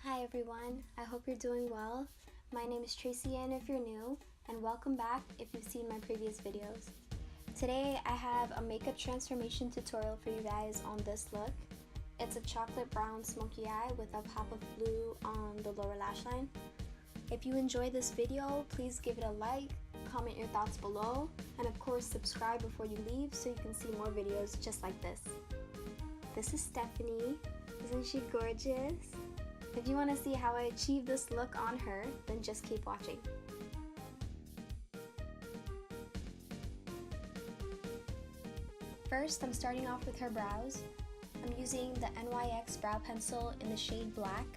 Hi everyone, I hope you're doing well. My name is Tracy and if you're new, and welcome back if you've seen my previous videos. Today I have a makeup transformation tutorial for you guys on this look. It's a chocolate brown smoky eye with a pop of blue on the lower lash line. If you enjoy this video, please give it a like, comment your thoughts below, and of course subscribe before you leave so you can see more videos just like this. This is Stephanie. Isn't she gorgeous? If you want to see how I achieved this look on her, then just keep watching. First, I'm starting off with her brows. I'm using the NYX brow pencil in the shade Black.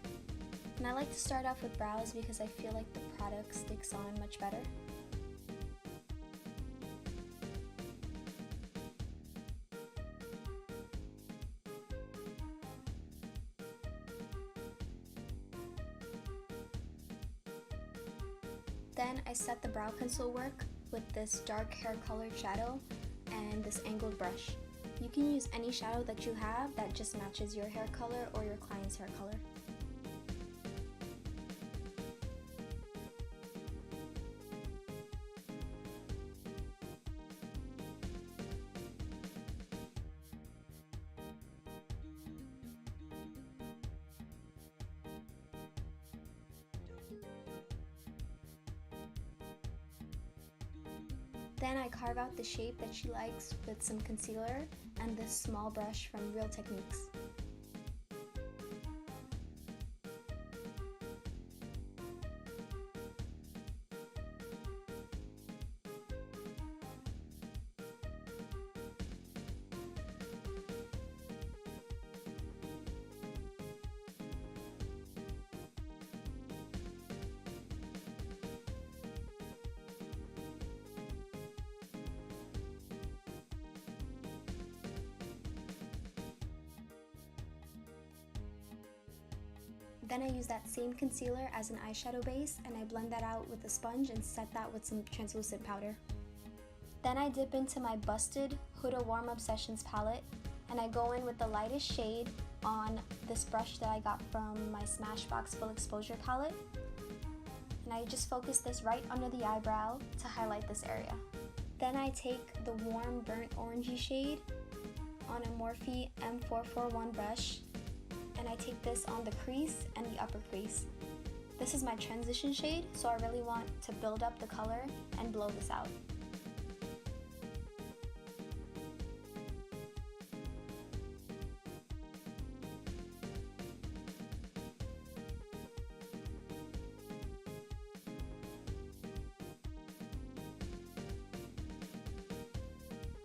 And I like to start off with brows because I feel like the product sticks on much better. Then I set the brow pencil work with this dark hair colored shadow and this angled brush. You can use any shadow that you have that just matches your hair color or your client's hair color. Then I carve out the shape that she likes with some concealer and this small brush from Real Techniques. Then I use that same concealer as an eyeshadow base and I blend that out with a sponge and set that with some translucent powder. Then I dip into my Busted Huda Warm Up Sessions palette and I go in with the lightest shade on this brush that I got from my Smashbox Full Exposure palette. And I just focus this right under the eyebrow to highlight this area. Then I take the warm burnt orangey shade on a Morphe M441 brush and I take this on the crease and the upper crease. This is my transition shade, so I really want to build up the color and blow this out.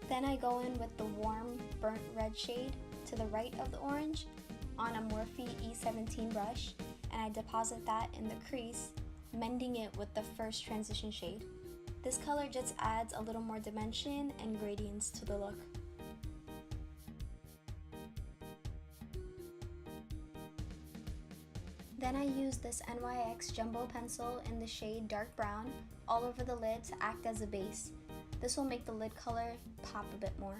Then I go in with the warm burnt red shade to the right of the orange on a Morphe E17 brush and I deposit that in the crease, mending it with the first transition shade. This color just adds a little more dimension and gradients to the look. Then I use this NYX jumbo pencil in the shade dark brown all over the lid to act as a base. This will make the lid color pop a bit more.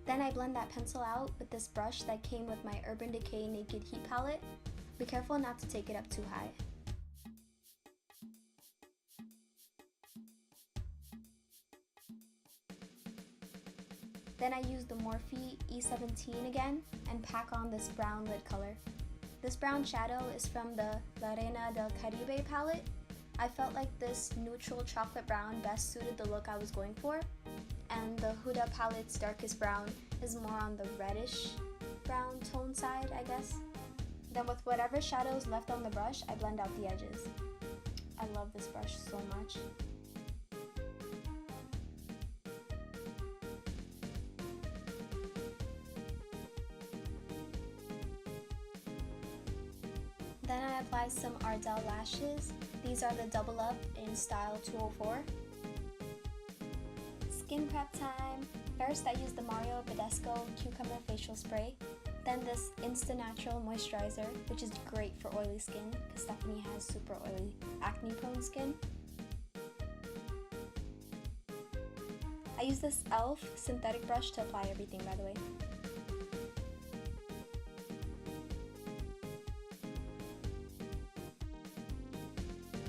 Then I blend that pencil out with this brush that came with my Urban Decay Naked Heat palette. Be careful not to take it up too high. Then I use the Morphe E17 again and pack on this brown lid color. This brown shadow is from the Reina del Caribe palette. I felt like this neutral chocolate brown best suited the look I was going for. And the Huda palette's darkest brown is more on the reddish brown tone side, I guess. Then with whatever shadows left on the brush, I blend out the edges. I love this brush so much. Then I apply some Ardell lashes. These are the Double Up in style 204. Skin prep time! First I use the badescu Cucumber Facial Spray, then this Insta Natural Moisturizer, which is great for oily skin because Stephanie has super oily, acne prone skin. I use this e.l.f. synthetic brush to apply everything, by the way.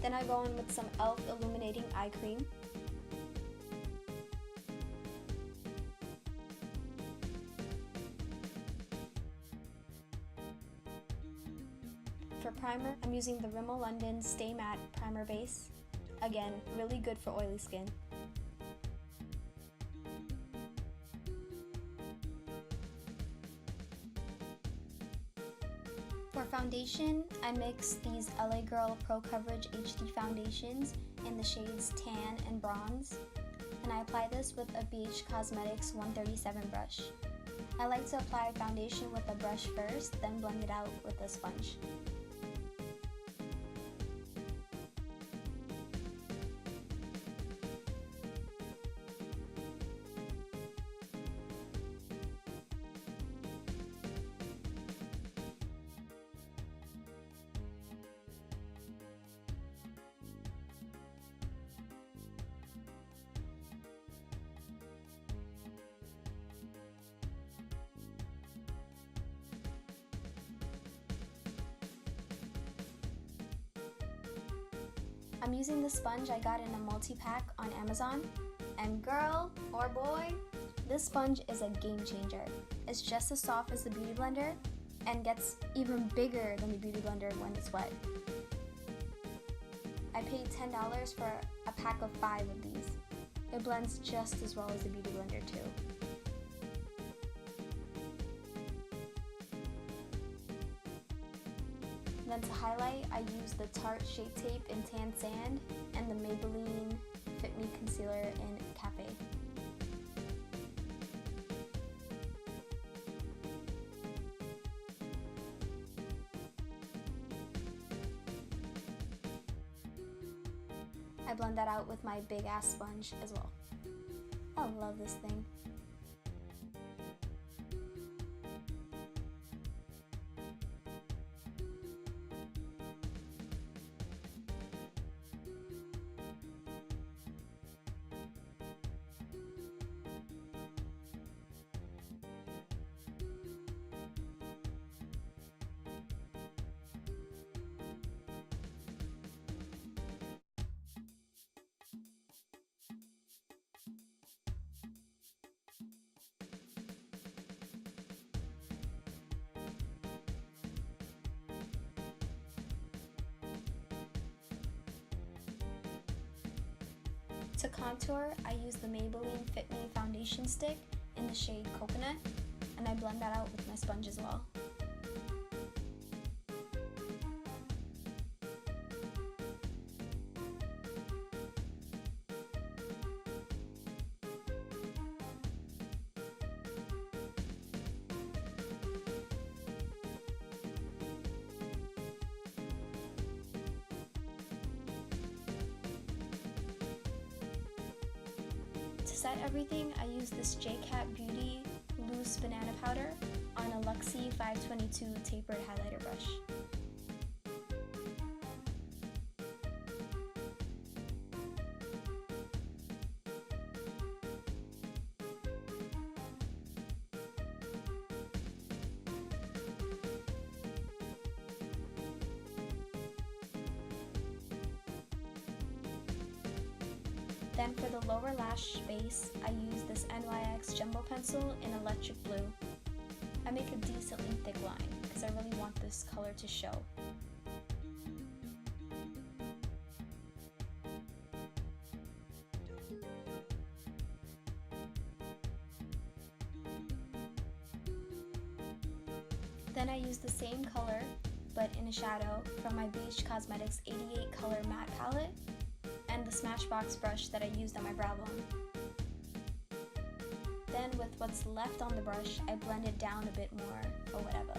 Then I go in with some e.l.f. illuminating eye cream. For primer, I'm using the Rimmel London Stay Matte Primer Base. Again, really good for oily skin. For foundation, I mix these LA Girl Pro Coverage HD foundations in the shades Tan and Bronze, and I apply this with a BH Cosmetics 137 brush. I like to apply foundation with a brush first, then blend it out with a sponge. I'm using the sponge I got in a multi-pack on Amazon, and girl or boy, this sponge is a game changer. It's just as soft as the Beauty Blender and gets even bigger than the Beauty Blender when it's wet. I paid $10 for a pack of 5 of these. It blends just as well as the Beauty Blender too. Then to highlight, I use the Tarte Shape Tape in Tan Sand and the Maybelline Fit Me Concealer in Cafe. I blend that out with my big ass sponge as well. I love this thing. To contour, I use the Maybelline Fit Me foundation stick in the shade Coconut, and I blend that out with my sponge as well. To set everything, I use this Jcat Beauty Loose Banana Powder on a Luxie 522 tapered highlighter brush. Then for the lower lash base, I use this NYX Jumbo Pencil in Electric Blue. I make a decently thick line because I really want this color to show. Then I use the same color, but in a shadow, from my BH Cosmetics 88 Color Matte Palette, and the Smashbox brush that I used on my brow bone. Then with what's left on the brush, I blend it down a bit more, or whatever.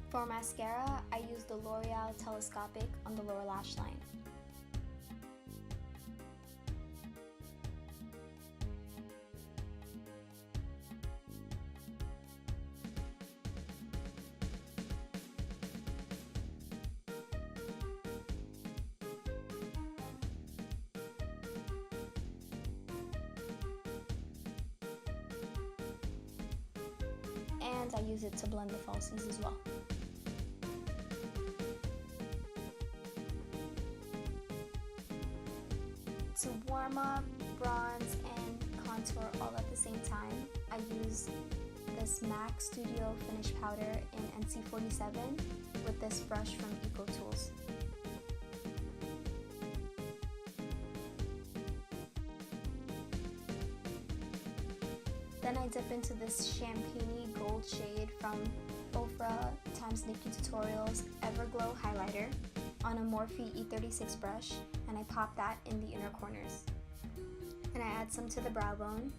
For mascara, I use the L'Oreal Telescopic on the lower lash line. and I use it to blend the falsies as well. To warm up, bronze, and contour all at the same time, I use this MAC Studio Finish Powder in NC47 with this brush from EcoTools. Then I dip into this champagne gold shade from Ofra x Nikki Tutorials Everglow Highlighter on a Morphe E36 brush, and I pop that in the inner corners. And I add some to the brow bone.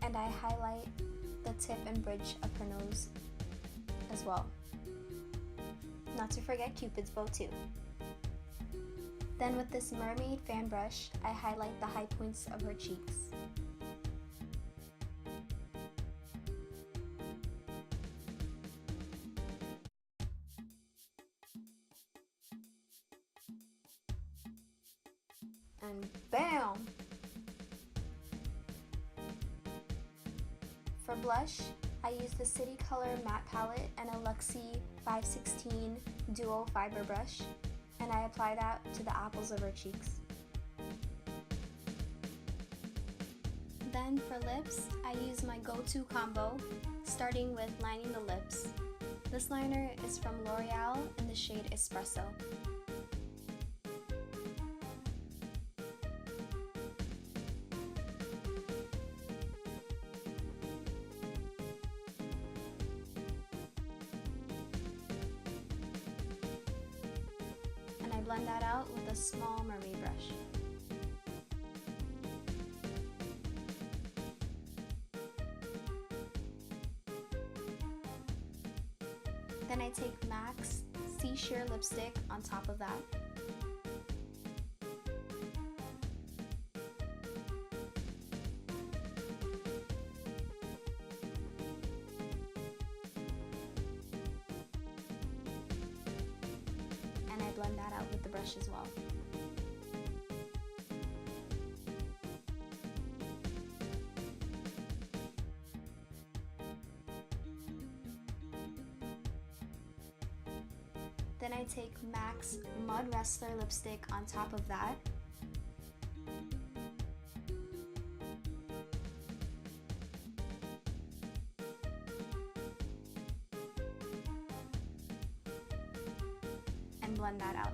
And I highlight the tip and bridge of her nose as well. Not to forget Cupid's bow too. Then with this mermaid fan brush, I highlight the high points of her cheeks. And bam! For blush, I use the Citycolor matte palette and a Luxie 516 duo fiber brush, and I apply that to the apples of her cheeks. Then for lips, I use my go-to combo, starting with lining the lips. This liner is from L'Oreal in the shade Espresso. Blend that out with a small mermaid brush. Then I take MAC's Sea Sheer lipstick on top of that. And I blend that out with the brush as well. Then I take MAC's Mud Wrestler lipstick on top of that. And blend that out.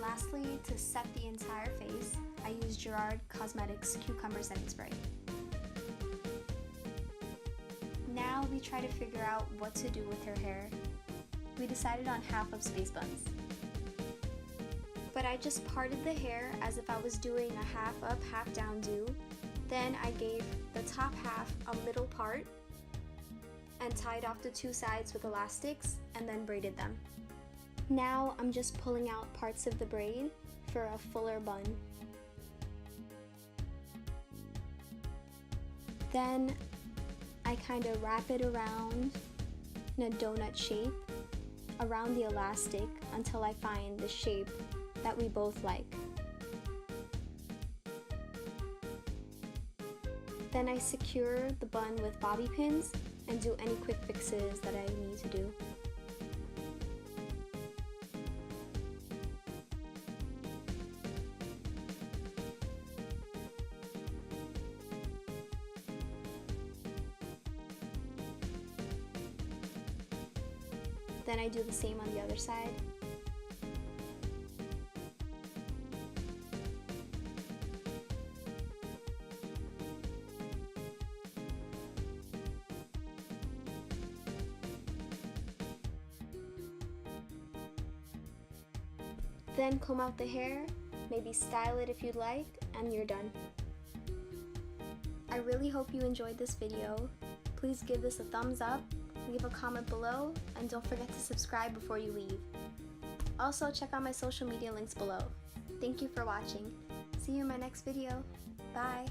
Lastly, to set the entire face, I use Cosmetics Cucumber Setting Spray. Now we try to figure out what to do with her hair. We decided on half of space buns. But I just parted the hair as if I was doing a half up, half down do. Then I gave the top half a middle part and tied off the two sides with elastics and then braided them. Now I'm just pulling out parts of the braid for a fuller bun. Then I kind of wrap it around in a donut shape around the elastic until I find the shape that we both like. Then I secure the bun with bobby pins and do any quick fixes that I need to do. Then I do the same on the other side. Then comb out the hair, maybe style it if you'd like, and you're done. I really hope you enjoyed this video. Please give this a thumbs up, leave a comment below, and don't forget to subscribe before you leave. Also, check out my social media links below. Thank you for watching. See you in my next video. Bye!